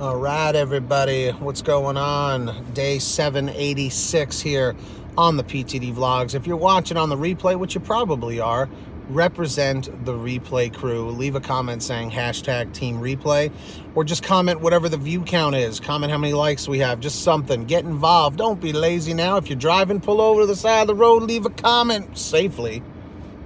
All right, everybody, what's going on? Day 786 here on the PTD Vlogs. If you're watching on the replay, which you probably are, represent the replay crew. Leave a comment saying hashtag Team Replay, or just comment whatever the view count is. Comment how many likes we have, just something. Get involved. Don't be lazy now. If you're driving, pull over to the side of the road, leave a comment safely.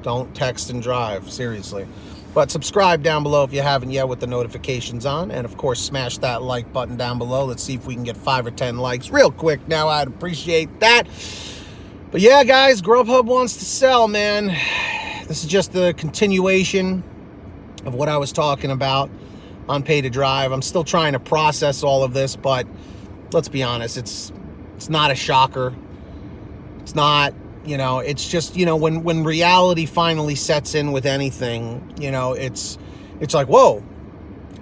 Don't text and drive, seriously. But subscribe down below if you haven't yet with the notifications on. And, of course, smash that like button down below. Let's see if we can get 5 or 10 likes real quick now. I'd appreciate that. But, yeah, guys, GrubHub wants to sell, man. This is just the continuation of what I was talking about on Pay to Drive. I'm still trying to process all of this, but let's be honest, it's not a shocker. It's not... You know, it's just, you know, when reality finally sets in with anything, you know, it's like, whoa,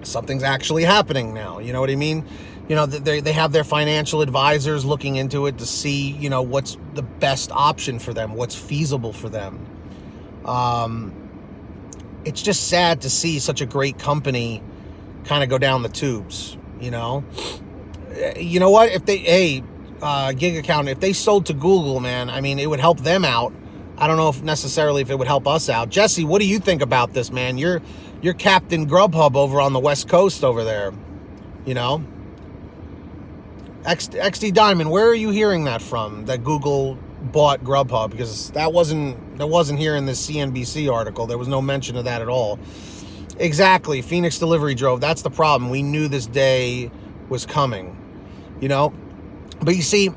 something's actually happening now. You know what I mean? You know, they have their financial advisors looking into it to see, you know, what's the best option for them, what's feasible for them. It's just sad to see such a great company kind of go down the tubes, you know? You know what? If they, gig account, if they sold to Google, man, I mean, it would help them out. I don't know if necessarily if it would help us out. Jesse, what do you think about this, man? You're Captain GrubHub over on the West Coast over there, you know? XD Diamond, where are you hearing that from, that Google bought GrubHub? Because that wasn't here in this CNBC article. There was no mention of that at all. Exactly, Phoenix Delivery drove. That's the problem. We knew this day was coming, you know? But you see,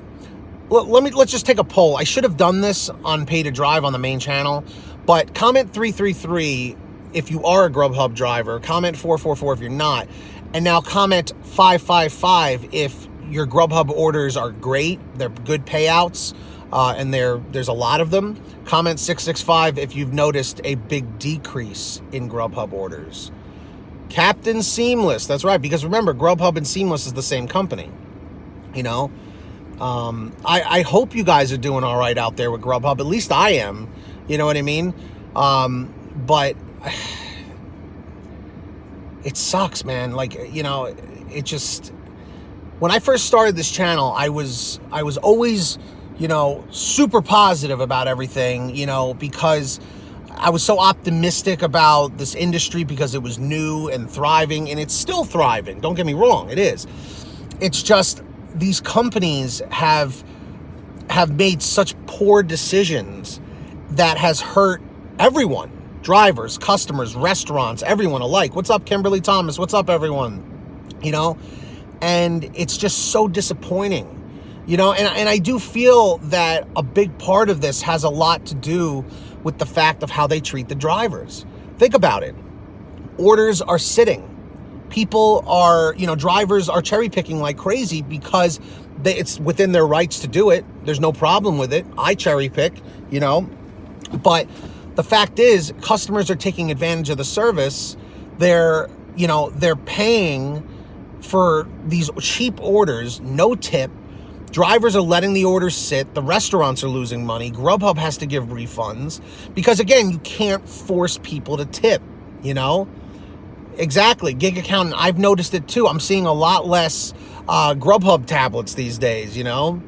let's just take a poll. I should have done this on Pay to Drive on the main channel, but comment 333 if you are a GrubHub driver, comment 444 if you're not, and now comment 555 if your GrubHub orders are great, they're good payouts, and there's a lot of them. Comment 665 if you've noticed a big decrease in GrubHub orders. Captain Seamless, that's right, because remember, GrubHub and Seamless is the same company, you know? I hope you guys are doing all right out there with GrubHub. At least I am. You know what I mean? But it sucks, man. Like, you know, it just... When I first started this channel, I was always, you know, super positive about everything, you know, because I was so optimistic about this industry because it was new and thriving, and it's still thriving. Don't get me wrong, it is. It's just... These companies have made such poor decisions that has hurt everyone. Drivers, customers, restaurants, everyone alike. What's up, Kimberly Thomas? What's up, everyone? You know? And it's just so disappointing. You know, and I do feel that a big part of this has a lot to do with the fact of how they treat the drivers. Think about it. Orders are sitting. People are, you know, drivers are cherry picking like crazy because it's within their rights to do it. There's no problem with it. I cherry pick, you know, but the fact is customers are taking advantage of the service. They're, you know, they're paying for these cheap orders, no tip. Drivers are letting the orders sit. The restaurants are losing money. GrubHub has to give refunds because, again, you can't force people to tip, you know? Exactly. Gig accountant, I've noticed it too. I'm seeing a lot less GrubHub tablets these days, you know?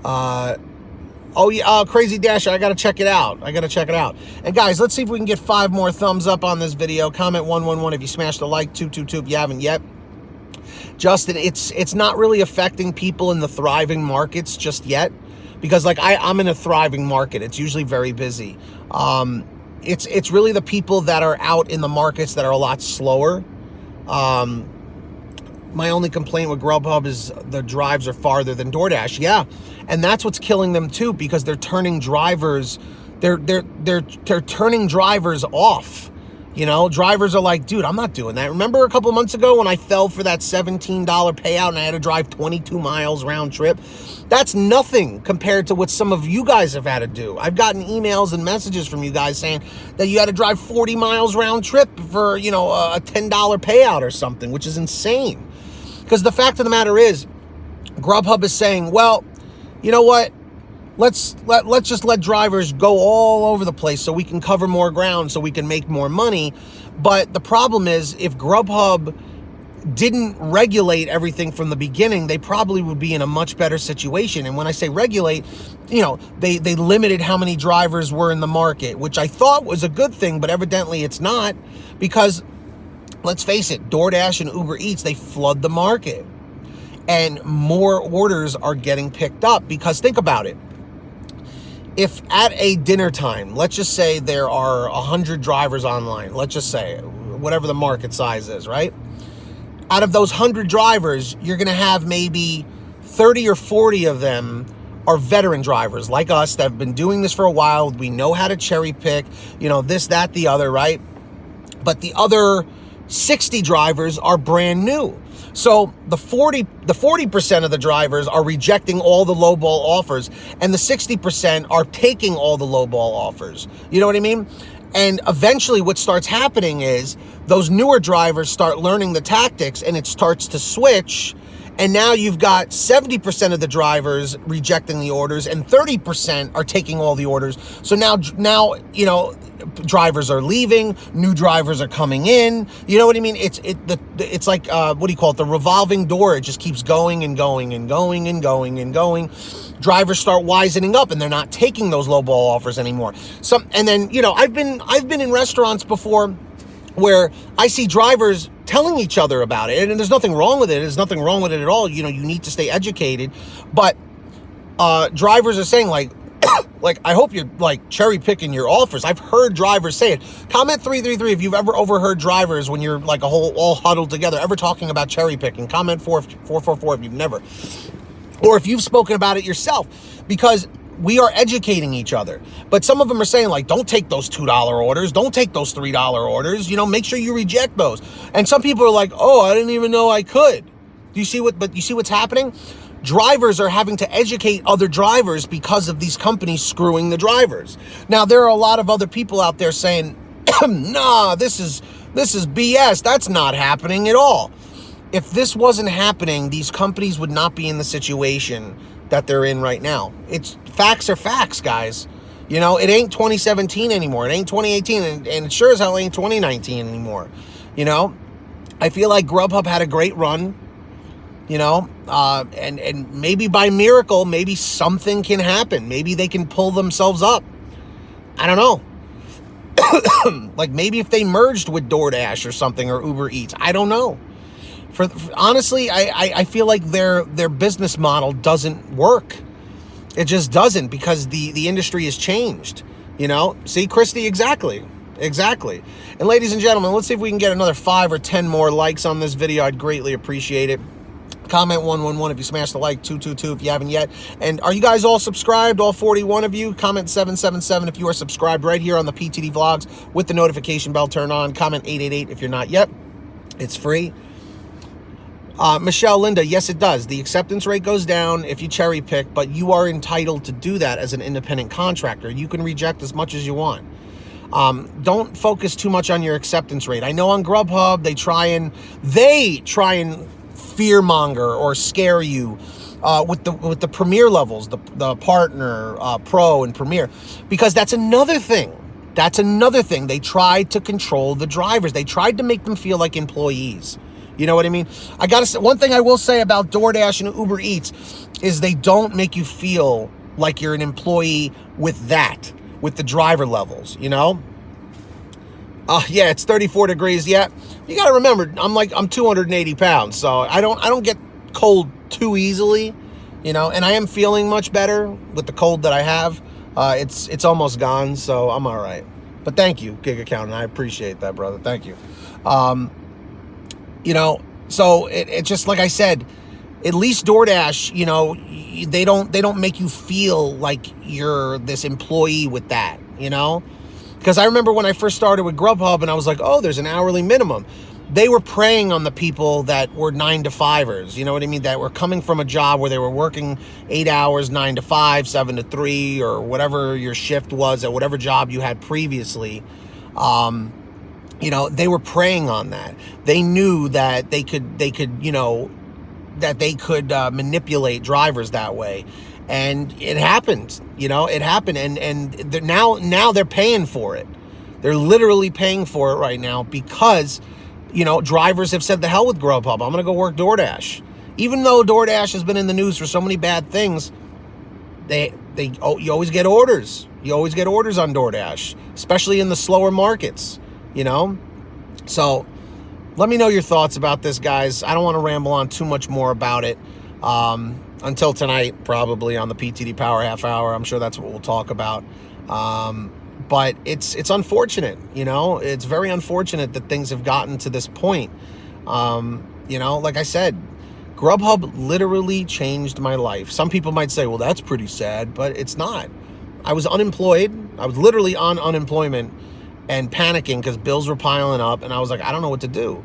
Oh, yeah, Crazy Dash, I got to check it out. And guys, let's see if we can get 5 more thumbs up on this video. Comment 111 if you smashed a like, 222 if you haven't yet. Justin, it's not really affecting people in the thriving markets just yet because, like, I'm in a thriving market. It's usually very busy. It's really the people that are out in the markets that are a lot slower. My only complaint with GrubHub is the drives are farther than DoorDash. Yeah, and that's what's killing them too because they're turning drivers. They're turning drivers off. You know, drivers are like, dude, I'm not doing that. Remember a couple of months ago when I fell for that $17 payout and I had to drive 22 miles round trip? That's nothing compared to what some of you guys have had to do. I've gotten emails and messages from you guys saying that you had to drive 40 miles round trip for, you know, a $10 payout or something, which is insane. Because the fact of the matter is, GrubHub is saying, well, you know what? Let's just let drivers go all over the place so we can cover more ground, so we can make more money. But the problem is, if GrubHub didn't regulate everything from the beginning, they probably would be in a much better situation. And when I say regulate, you know, they limited how many drivers were in the market, which I thought was a good thing, but evidently it's not, because let's face it, DoorDash and Uber Eats, they flood the market, and more orders are getting picked up. Because think about it. If at a dinner time, let's just say there are 100 drivers online, let's just say, whatever the market size is, right? Out of those 100 drivers, you're going to have maybe 30 or 40 of them are veteran drivers like us that have been doing this for a while. We know how to cherry pick, you know, this, that, the other, right? But the other 60 drivers are brand new. So the 40% of the drivers are rejecting all the lowball offers, and the 60% are taking all the lowball offers. You know what I mean? And eventually what starts happening is those newer drivers start learning the tactics, and it starts to switch. And now you've got 70% of the drivers rejecting the orders and 30% are taking all the orders. So now, you know, drivers are leaving, new drivers are coming in. You know what I mean? It's like, what do you call it? The revolving door. It just keeps going and going and going and going and going. Drivers start wisening up, and they're not taking those lowball offers anymore. And then, you know, I've been in restaurants before where I see drivers telling each other about it, and there's nothing wrong with it. There's nothing wrong with it at all. You know, you need to stay educated, but drivers are saying like, like, I hope you're like cherry picking your offers. I've heard drivers say it. Comment 333 if you've ever overheard drivers when you're like all huddled together, ever talking about cherry picking. Comment 444 if you've never, or if you've spoken about it yourself, because we are educating each other. But some of them are saying like, don't take those $2 orders. Don't take those $3 orders. You know, make sure you reject those. And some people are like, oh, I didn't even know I could. Do you see what's happening? Drivers are having to educate other drivers because of these companies screwing the drivers. Now, there are a lot of other people out there saying, nah, this is BS. That's not happening at all. If this wasn't happening, these companies would not be in the situation that they're in right now. Facts are facts, guys. You know, it ain't 2017 anymore. It ain't 2018, and it sure as hell ain't 2019 anymore. You know, I feel like GrubHub had a great run, you know, and maybe by miracle, maybe something can happen. Maybe they can pull themselves up. I don't know. Like maybe if they merged with DoorDash or something, or Uber Eats, I don't know. Honestly, I feel like their business model doesn't work. It just doesn't, because the industry has changed, you know? See, Christy, exactly. And ladies and gentlemen, let's see if we can get another 5 or 10 more likes on this video. I'd greatly appreciate it. Comment 111 if you smash the like, 222 if you haven't yet. And are you guys all subscribed, all 41 of you? Comment 777 if you are subscribed right here on the PTD Vlogs with the notification bell turned on. Comment 888 if you're not yet. It's free. Michelle Linda, yes, it does. The acceptance rate goes down if you cherry pick, but you are entitled to do that as an independent contractor. You can reject as much as you want. Don't focus too much on your acceptance rate. I know on GrubHub, they try and fearmonger or scare you with the premier levels, the partner, pro, and premier, because that's another thing. They tried to control the drivers. They tried to make them feel like employees. You know what I mean? I gotta say, one thing I will say about DoorDash and Uber Eats is they don't make you feel like you're an employee with the driver levels, you know? Yeah, it's 34 degrees. Yeah, you gotta remember, I'm 280 pounds, so I don't get cold too easily, you know, and I am feeling much better with the cold that I have. It's almost gone, so I'm all right. But thank you, Gig Accountant. I appreciate that, brother. Thank you. You know, so it just, like I said, at least DoorDash, you know, they don't make you feel like you're this employee with that, you know? Because I remember when I first started with GrubHub and I was like, oh, there's an hourly minimum. They were preying on the people that were 9-to-5ers, you know what I mean? That were coming from a job where they were working 8 hours, 9 to 5, 7 to 3, or whatever your shift was at whatever job you had previously. You know, they were preying on that. They knew that they could, you know, that they could manipulate drivers that way. And it happened, you know, it happened. And now they're paying for it. They're literally paying for it right now because You know, drivers have said the hell with Grubhub. I'm going to go work DoorDash. Even though DoorDash has been in the news for so many bad things, you always get orders. You always get orders on DoorDash, especially in the slower markets, you know? So let me know your thoughts about this, guys. I don't want to ramble on too much more about it until tonight, probably on the PTD Power Half Hour. I'm sure that's what we'll talk about. But it's unfortunate, you know? It's very unfortunate that things have gotten to this point. You know, like I said, Grubhub literally changed my life. Some people might say, well, that's pretty sad, but it's not. I was unemployed. I was literally on unemployment and panicking because bills were piling up. And I was like, I don't know what to do.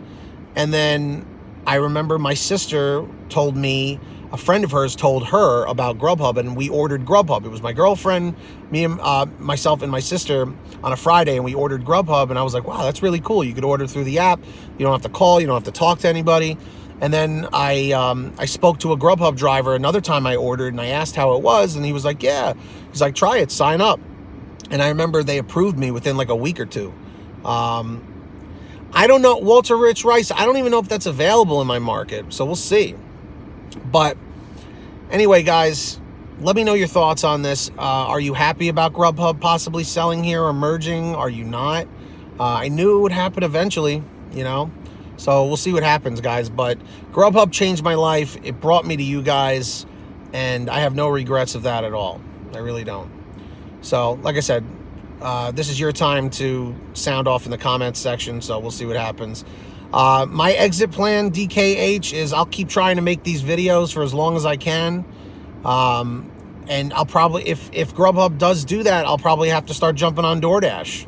And then I remember my sister told me, a friend of hers told her about Grubhub, and we ordered Grubhub. It was my girlfriend, me, and myself, and my sister on a Friday, and we ordered Grubhub. And I was like, wow, that's really cool. You could order through the app. You don't have to call. You don't have to talk to anybody. And then I spoke to a Grubhub driver another time I ordered, and I asked how it was, and he was like, yeah. He's like, try it, sign up. And I remember they approved me within like a week or two. I don't know, Walter Rich Rice, I don't even know if that's available in my market, so we'll see. But anyway, guys, let me know your thoughts on this. Are you happy about Grubhub possibly selling here or merging? Are you not? I knew it would happen eventually, you know? So we'll see what happens, guys. But Grubhub changed my life. It brought me to you guys, and I have no regrets of that at all. I really don't. So, like I said, this is your time to sound off in the comments section, so we'll see what happens. My exit plan, DKH, is I'll keep trying to make these videos for as long as I can. And I'll probably, if Grubhub does do that, I'll probably have to start jumping on DoorDash.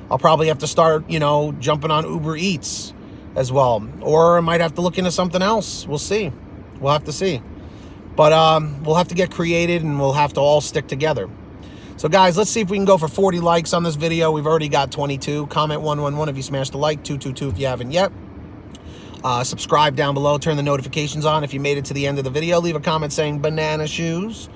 I'll probably have to start, you know, jumping on Uber Eats as well. Or I might have to look into something else. We'll see. We'll have to see. But we'll have to get creative, and we'll have to all stick together. So, guys, let's see if we can go for 40 likes on this video. We've already got 22. Comment 111 if you smashed the like. 222 if you haven't yet. Subscribe down below. Turn the notifications on if you made it to the end of the video. Leave a comment saying banana shoes.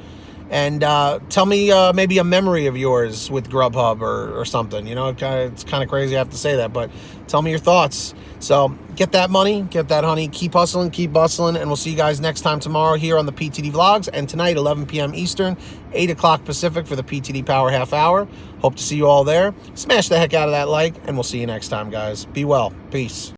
And tell me maybe a memory of yours with Grubhub or something. You know, it's kind of crazy I have to say that, but tell me your thoughts. So get that money, get that honey, keep hustling, keep bustling, and we'll see you guys next time tomorrow here on the PTD Vlogs, and tonight, 11 p.m. Eastern, 8 o'clock Pacific for the PTD Power Half Hour. Hope to see you all there. Smash the heck out of that like, and we'll see you next time, guys. Be well. Peace.